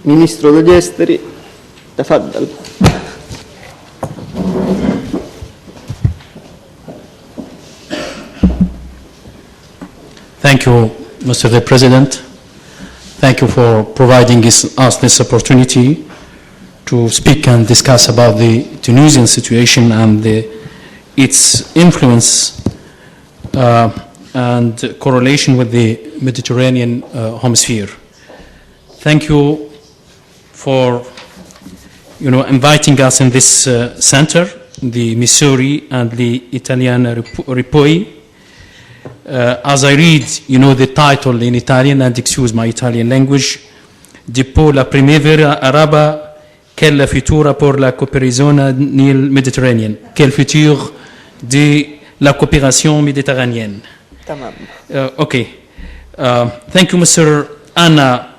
Ministro degli Esteri, تفضل. Thank you, Mr. the President. Thank you for providing us this opportunity to speak and discuss about the Tunisian situation and its influence and correlation with the Mediterranean hemisphere. Thank you for inviting us in this center, the Meseuro and the Italianieuropei. As I read, the title in Italian, and excuse my Italian language, Dopo la Primavera Araba, quel futuro pour la cooperazione nel Mediterraneo, quel futur de la coopération méditerranéenne. Okay. Thank you, Mr. Anna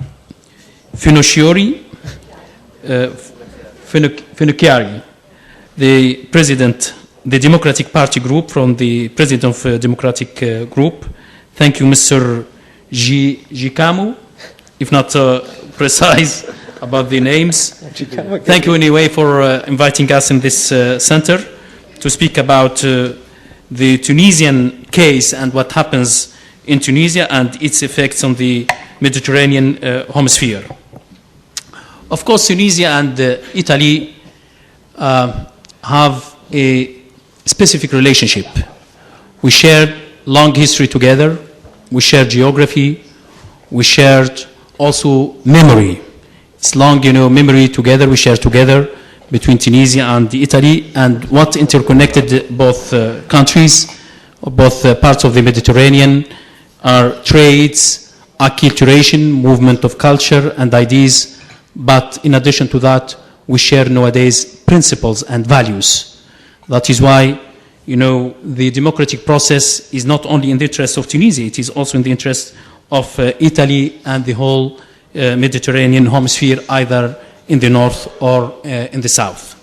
Finocchiaro, the President, the Democratic Party Group, from the President of Democratic Group. Thank you, Mr. Giacomo, if not precise about the names. Thank you anyway for inviting us in this center to speak about the Tunisian case and what happens in Tunisia and its effects on the Mediterranean hemisphere. Of course, Tunisia and Italy have a specific relationship. We shared long history together, we shared geography, we shared also memory. It's long, memory together, we share together between Tunisia and Italy, and what interconnected both countries, both parts of the Mediterranean, are trades, acculturation, movement of culture and ideas, but in addition to that, we share nowadays principles and values. That is why, the democratic process is not only in the interest of Tunisia, it is also in the interest of Italy and the whole Mediterranean hemisphere, either in the north or in the south.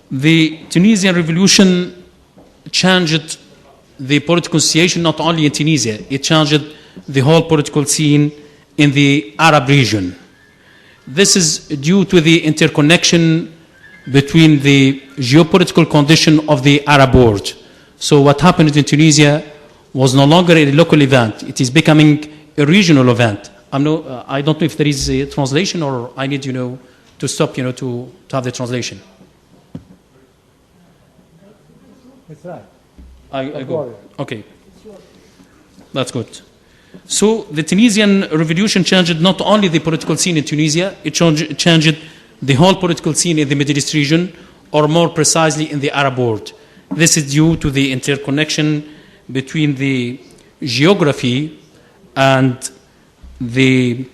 The Tunisian revolution changed the political situation not only in Tunisia, it changed the whole political scene in the Arab region. This is due to the interconnection between the geopolitical condition of the Arab world. So what happened in Tunisia was no longer a local event. It is becoming a regional event. I don't know if there is a translation or I need, to stop, to have the translation. That's right. I go. Okay. That's good. So the Tunisian revolution changed not only the political scene in Tunisia, it changed the whole political scene in the Middle East region, or more precisely in the Arab world. This is due to the interconnection between the geography and the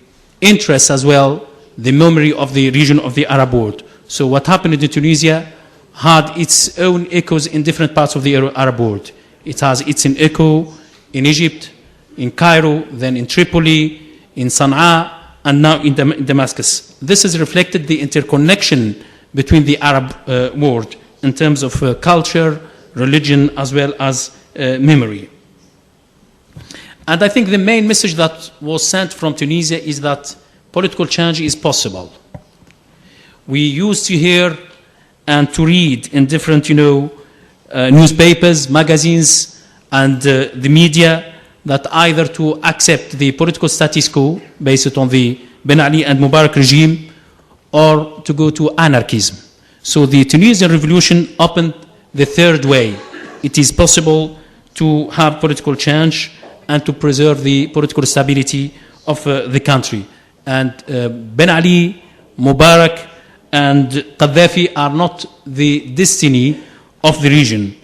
interests as well, the memory of the region of the Arab world. So what happened in Tunisia had its own echoes in different parts of the Arab world. It has its own echo in Egypt, in Cairo, then in Tripoli, in Sana'a, and now in Damascus. This has reflected the interconnection between the Arab world in terms of culture, religion, as well as memory. And I think the main message that was sent from Tunisia is that political change is possible. We used to hear and to read in different, newspapers, magazines, and the media that either to accept the political status quo based on the Ben Ali and Mubarak regime or to go to anarchism. So the Tunisian revolution opened the third way. It is possible to have political change and to preserve the political stability of the country. And Ben Ali, Mubarak, and Gaddafi are not the destiny of the region.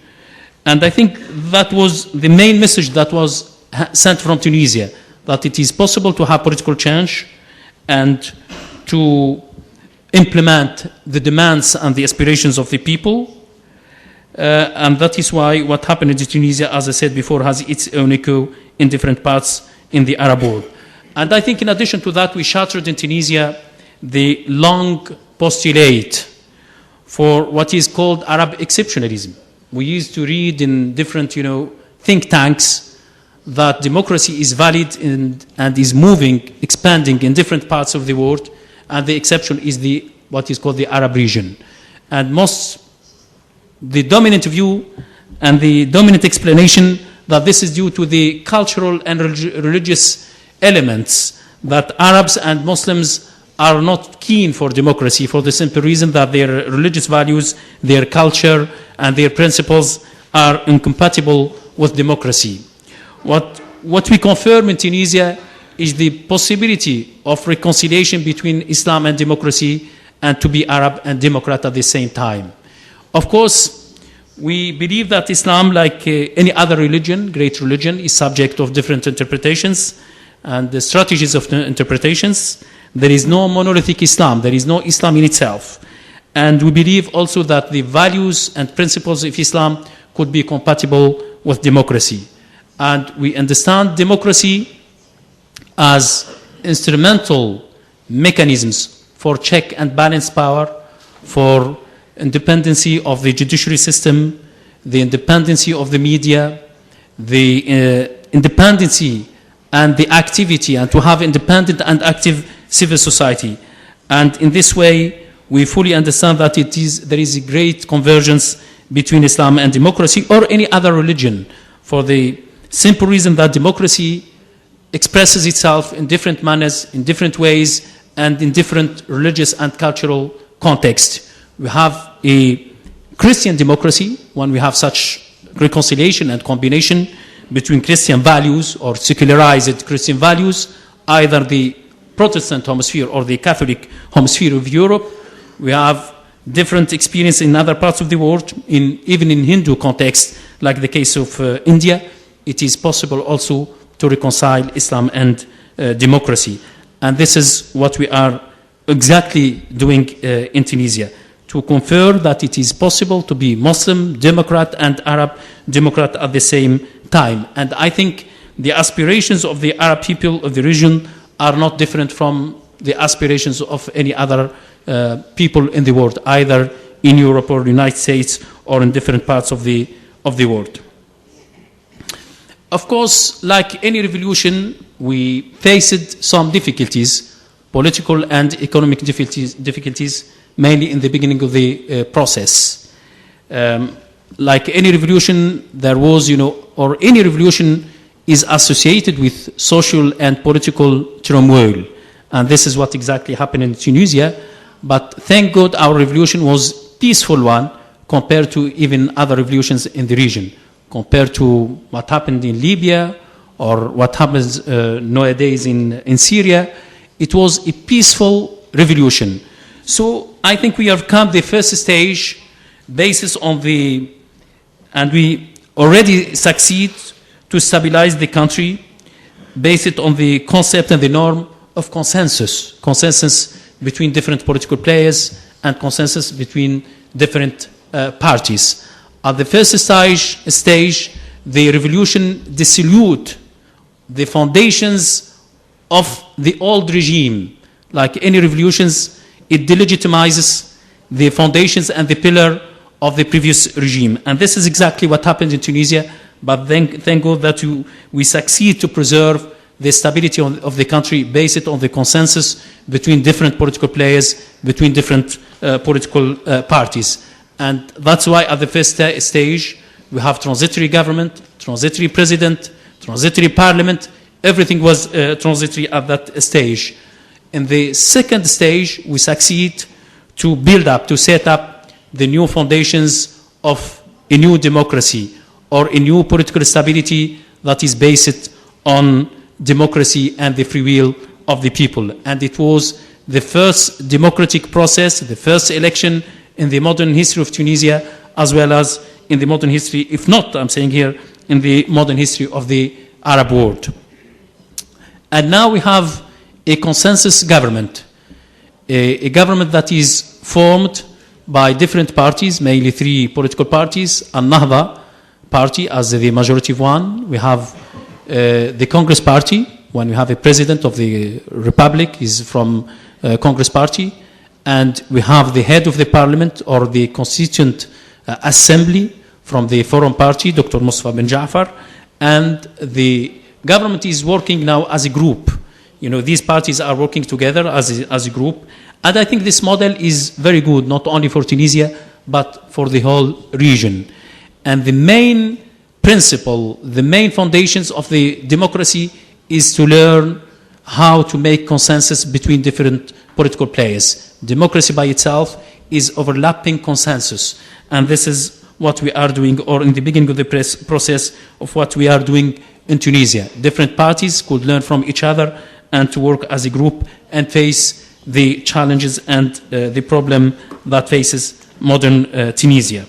And I think that was the main message that was sent from Tunisia, that it is possible to have political change and to implement the demands and the aspirations of the people. And that is why what happened in Tunisia, as I said before, has its own echo in different parts in the Arab world. And I think in addition to that, we shattered in Tunisia the long postulate for what is called Arab exceptionalism. We used to read in different, think tanks that democracy is valid and is moving, expanding in different parts of the world, and the exception is what is called the Arab region. And the dominant view and the dominant explanation that this is due to the cultural and religious elements, that Arabs and Muslims are not keen for democracy for the simple reason that their religious values, their culture, and their principles are incompatible with democracy. What we confirm in Tunisia is the possibility of reconciliation between Islam and democracy, and to be Arab and Democrat at the same time. Of course, we believe that Islam, like any other religion, great religion, is subject of different interpretations and the strategies of the interpretations. There is no monolithic Islam. There is no Islam in itself. And we believe also that the values and principles of Islam could be compatible with democracy. And we understand democracy as instrumental mechanisms for check and balance power, for independency of the judiciary system, the independency of the media, the independency and the activity, and to have independent and active civil society. And in this way, we fully understand that there is a great convergence between Islam and democracy or any other religion, for the simple reason that democracy expresses itself in different manners, in different ways, and in different religious and cultural contexts. We have a Christian democracy when we have such reconciliation and combination between Christian values or secularized Christian values, either the Protestant hemisphere or the Catholic hemisphere of Europe. We have different experience in other parts of the world, even in Hindu context, like the case of India. It is possible also to reconcile Islam and democracy. And this is what we are exactly doing in Tunisia, to confirm that it is possible to be Muslim Democrat and Arab Democrat at the same time. And I think the aspirations of the Arab people of the region are not different from the aspirations of any other people in the world, either in Europe or the United States or in different parts of the world. Of course, like any revolution, we faced some difficulties, political and economic difficulties, mainly in the beginning of the process. Like any revolution, there was, or any revolution is associated with social and political turmoil. And this is what exactly happened in Tunisia. But thank God our revolution was a peaceful one compared to even other revolutions in the region. Compared to what happened in Libya or what happens nowadays in Syria, it was a peaceful revolution. So I think we have come the first stage basis on and we already succeed to stabilize the country based on the concept and the norm of consensus between different political players and consensus between different parties. At the first stage, the revolution dissolved the foundations of the old regime. Like any revolutions, it delegitimizes the foundations and the pillar of the previous regime. And this is exactly what happened in Tunisia, but thank God that we succeed to preserve the stability of the country based on the consensus between different political players, between different political parties. And that's why at the first stage, we have transitory government, transitory president, transitory parliament. Everything was transitory at that stage. In the second stage, we succeed to build up, to set up the new foundations of a new democracy or a new political stability that is based on democracy and the free will of the people. And it was the first democratic process, the first election in the modern history of Tunisia, as well as in the modern history, if not, I'm saying here, in the modern history of the Arab world. And now we have a consensus government, a government that is formed by different parties, mainly three political parties: An-Nahda party as the majority one. We have the Congress party, when we have a president of the republic is from Congress party. And we have the head of the parliament or the constituent assembly from the Forum party, Dr. Mustafa bin Ja'far. and the government is working now as a group. You know, these parties are working together as a group, and I think this model is very good, not only for Tunisia, but for the whole region. And the main principle, the main foundations of the democracy is to learn how to make consensus between different political players. Democracy by itself is overlapping consensus, and this is what we are doing, or in the beginning of the process of what we are doing in Tunisia. Different parties could learn from each other and to work as a group and face the challenges and the problem that faces modern Tunisia.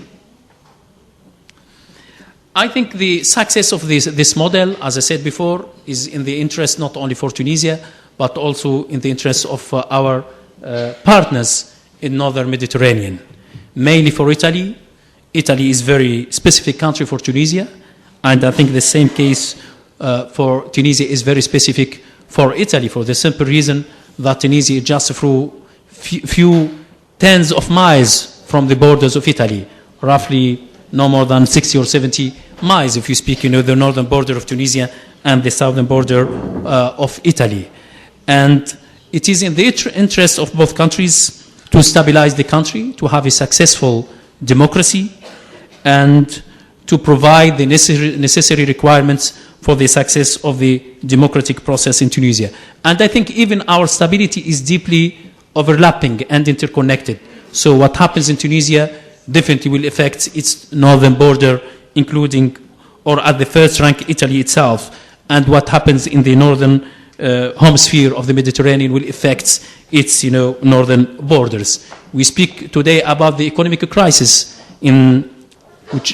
I think the success of this model, as I said before, is in the interest not only for Tunisia, but also in the interest of our partners in northern Mediterranean. Mainly for Italy. Italy is a very specific country for Tunisia, and I think the same case for Tunisia is very specific for Italy, for the simple reason that Tunisia is just through few tens of miles from the borders of Italy, roughly no more than 60 or 70 miles if you speak, you know, the northern border of Tunisia and the southern border of Italy. And it is in the interest of both countries to stabilize the country, to have a successful democracy, and to provide the necessary requirements for the success of the democratic process in Tunisia. And I think even our stability is deeply overlapping and interconnected. So what happens in Tunisia definitely will affect its northern border, including, or at the first rank, Italy itself. And what happens in the northern hemisphere of the Mediterranean will affect its, you know, northern borders. We speak today about the economic crisis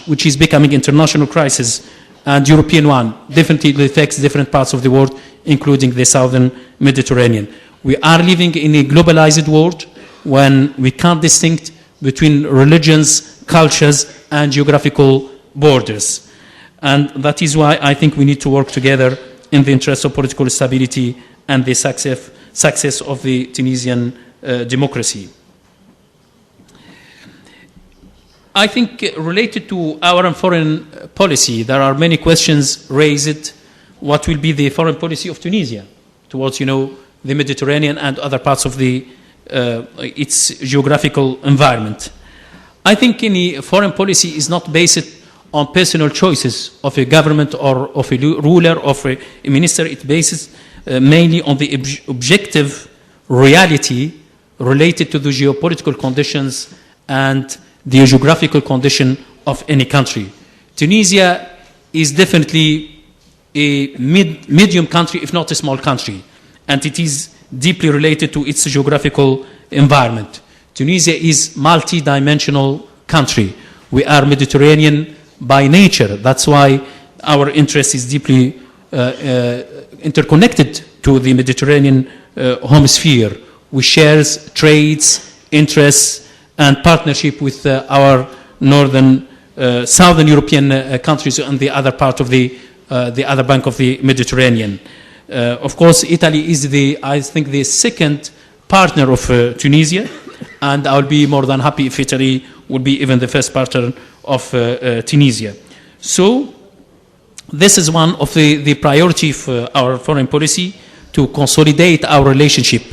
which is becoming international crisis, and European one definitely affects different parts of the world, including the southern Mediterranean. We are living in a globalized world when we can't distinguish between religions, cultures, and geographical borders. And that is why I think we need to work together in the interest of political stability and the success of the Tunisian democracy. I think related to our foreign policy, there are many questions raised. What will be the foreign policy of Tunisia towards, you know, the Mediterranean and other parts of its geographical environment? I think any foreign policy is not based on personal choices of a government or of a ruler, of a minister. It bases mainly on the objective reality related to the geopolitical conditions and the geographical condition of any country. Tunisia is definitely a medium country, if not a small country, and it is deeply related to its geographical environment. Tunisia is multi-dimensional country. We are Mediterranean by nature. That's why our interest is deeply interconnected to the Mediterranean hemisphere. We share trades, interests, and partnership with our northern, southern European countries and the other part of the other bank of the Mediterranean. Of course, Italy is I think, the second partner of Tunisia, and I'll be more than happy if Italy would be even the first partner of Tunisia. So, this is one of the priority for our foreign policy, to consolidate our relationship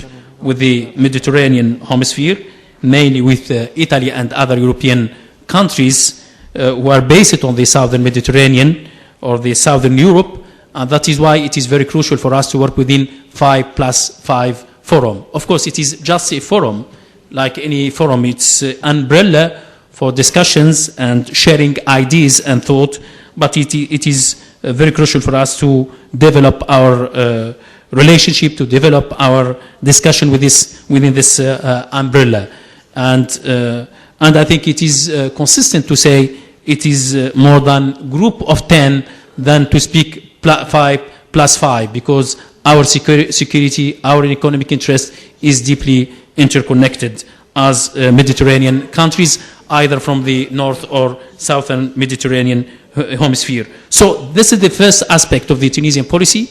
with the Mediterranean hemisphere, mainly with Italy and other European countries who are based on the southern Mediterranean or the southern Europe, and that is why it is very crucial for us to work within 5+5 forum. Of course, it is just a forum, like any forum. It's an umbrella for discussions and sharing ideas and thought, but it is very crucial for us to develop our relationship, to develop our discussion within this umbrella. And I think it is consistent to say it is more than group of 10 than to speak 5+5, because our security, our economic interest is deeply interconnected as Mediterranean countries, either from the north or southern Mediterranean hemisphere. So this is the first aspect of the Tunisian policy.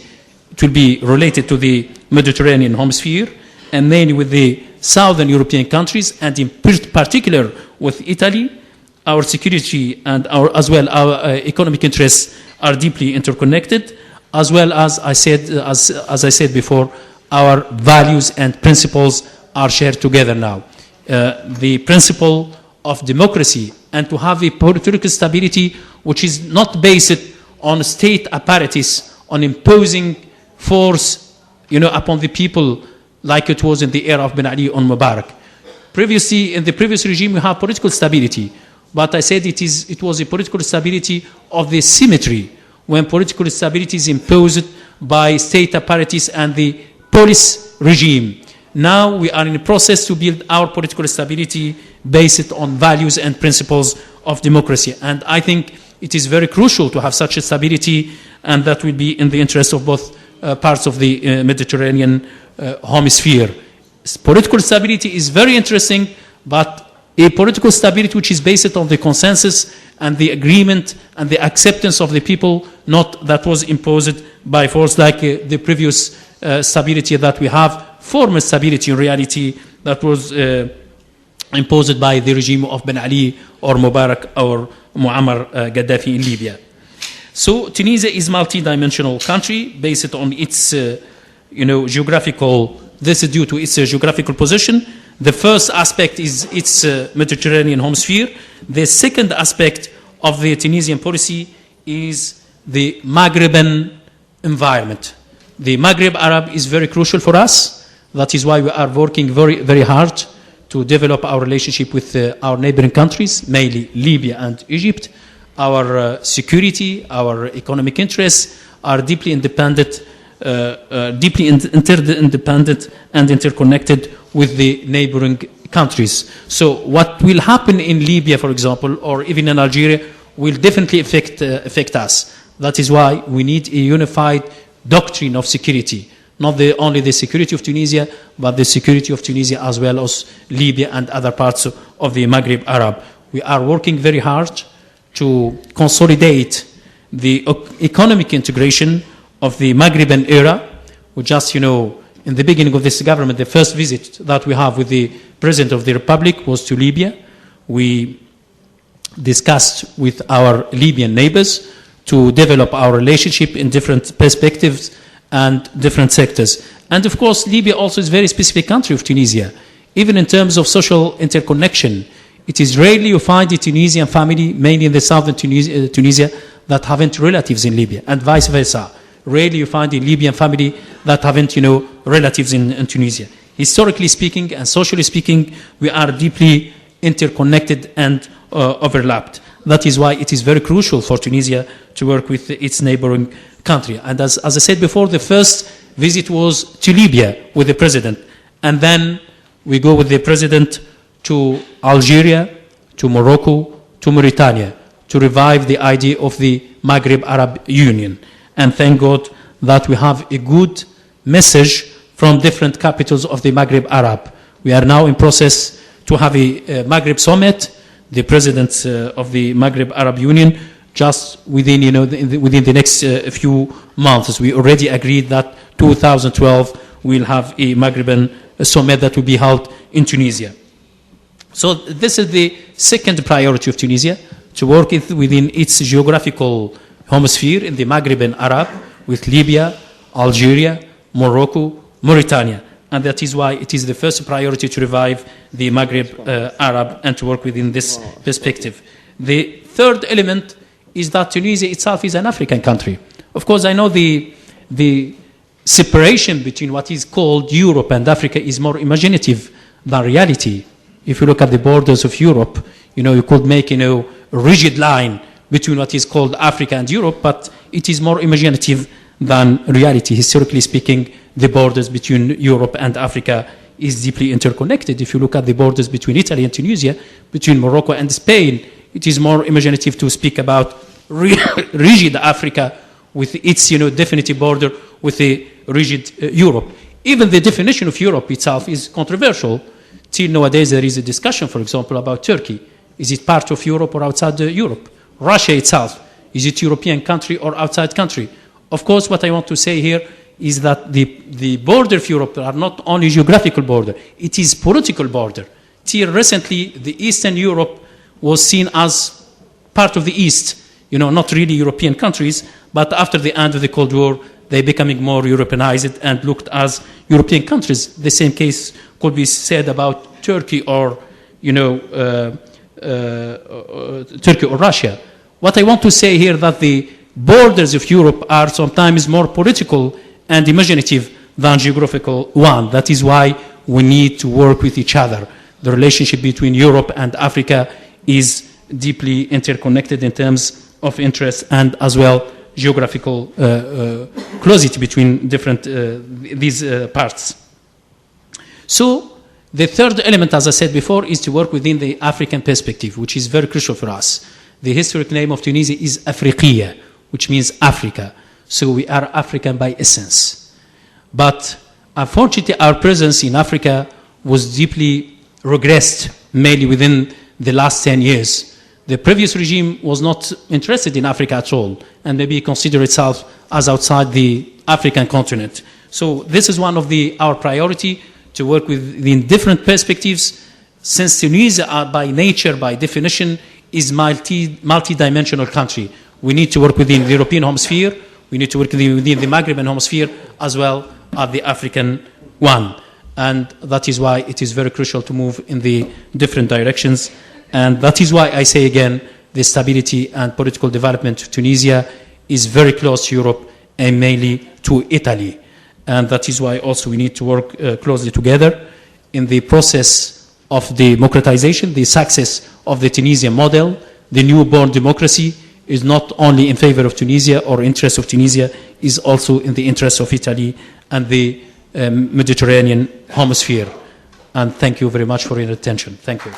It will be related to the Mediterranean hemisphere, and mainly with the southern European countries, and in particular with Italy. Our security and as well our economic interests are deeply interconnected, as well as I said before, our values and principles are shared together now. The principle of democracy and to have a political stability which is not based on state apparatus, on imposing force, upon the people like it was in the era of Ben Ali or Mubarak. Previously, in the previous regime, we have political stability, but I said it was a political stability of the symmetry, when political stability is imposed by state apparatus and the police regime. Now we are in a process to build our political stability based on values and principles of democracy. And I think it is very crucial to have such a stability, and that will be in the interest of both parts of the Mediterranean hemisphere. Political stability is very interesting, but a political stability which is based on the consensus and the agreement and the acceptance of the people, not that was imposed by force like the previous stability that we have, former stability in reality that was imposed by the regime of Ben Ali or Mubarak or Muammar Gaddafi in Libya. So Tunisia is a multi-dimensional country based on its geographical, this is due to its geographical position. The first aspect is its Mediterranean hemisphere. The second aspect of the Tunisian policy is the Maghreban environment. The Maghreb Arab is very crucial for us. That is why we are working very, very hard to develop our relationship with our neighboring countries, mainly Libya and Egypt. Our security, our economic interests are deeply independent, interdependent and interconnected with the neighboring countries. So what will happen in Libya, for example, or even in Algeria, will definitely affect us. That is why we need a unified doctrine of security, not only the security of Tunisia, but the security of Tunisia as well as Libya and other parts of the Maghreb Arab. We are working very hard to consolidate the economic integration of the Maghreban era. We just, in the beginning of this government, the first visit that we have with the President of the Republic was to Libya. We discussed with our Libyan neighbors to develop our relationship in different perspectives and different sectors. And of course, Libya also is a very specific country of Tunisia. Even in terms of social interconnection, it is rarely you find a Tunisian family, mainly in the southern Tunisia, that haven't relatives in Libya, and vice versa. Rarely you find a Libyan family that haven't, relatives in Tunisia. Historically speaking and socially speaking, we are deeply interconnected and overlapped. That is why it is very crucial for Tunisia to work with its neighboring country. And as I said before, the first visit was to Libya with the president. And then we go with the president to Algeria, to Morocco, to Mauritania, to revive the idea of the Maghreb Arab Union. And thank God that we have a good message from different capitals of the Maghreb Arab. We are now in process to have a Maghreb summit. The presidents of the Maghreb Arab Union, just within within the next few months, we already agreed that 2012 we'll have a Maghreban summit that will be held in Tunisia. So this is the second priority of Tunisia, to work within its geographical hemisphere in the Maghreban Arab with Libya, Algeria, Morocco, Mauritania. And that is why it is the first priority to revive the Maghreb Arab and to work within this perspective. The third element is that Tunisia itself is an African country. Of course, I know the separation between what is called Europe and Africa is more imaginative than reality. If you look at the borders of Europe, you could make a rigid line between what is called Africa and Europe, but it is more imaginative than reality. Historically speaking, the borders between Europe and Africa is deeply interconnected. If you look at the borders between Italy and Tunisia, between Morocco and Spain, it is more imaginative to speak about rigid Africa with its definitive border with a rigid Europe. Even the definition of Europe itself is controversial. Till nowadays there is a discussion, for example, about Turkey. Is it part of Europe or outside Europe? Russia itself, is it European country or outside country? Of course, what I want to say here is that the border of Europe are not only geographical border, it is political border. Till recently, the Eastern Europe was seen as part of the East. not really European countries, but after the end of the Cold War, they becoming more Europeanized and looked as European countries. The same case could be said about Turkey or, Turkey or Russia. What I want to say here that the borders of Europe are sometimes more political and imaginative than geographical one. That is why we need to work with each other. The relationship between Europe and Africa is deeply interconnected in terms of interest and as well geographical closity between different these parts. So the third element, as I said before, is to work within the African perspective, which is very crucial for us. The historic name of Tunisia is Afriqiya, which means Africa. So we are African by essence. But unfortunately, our presence in Africa was deeply regressed, mainly within the last 10 years. The previous regime was not interested in Africa at all, and maybe considered itself as outside the African continent. So this is one of our priority, to work within different perspectives, since Tunisia, by nature, by definition, is multi-dimensional country. We need to work within the European hemisphere, we need to work within the Maghrebian hemisphere, as well as the African one. And that is why it is very crucial to move in the different directions. And that is why I say again, the stability and political development of Tunisia is very close to Europe and mainly to Italy. And that is why also we need to work closely together in the process of democratization. The success of the Tunisian model, the newborn democracy, is not only in favor of Tunisia or interest of Tunisia, is also in the interest of Italy and the Mediterranean hemisphere. And thank you very much for your attention. Thank you.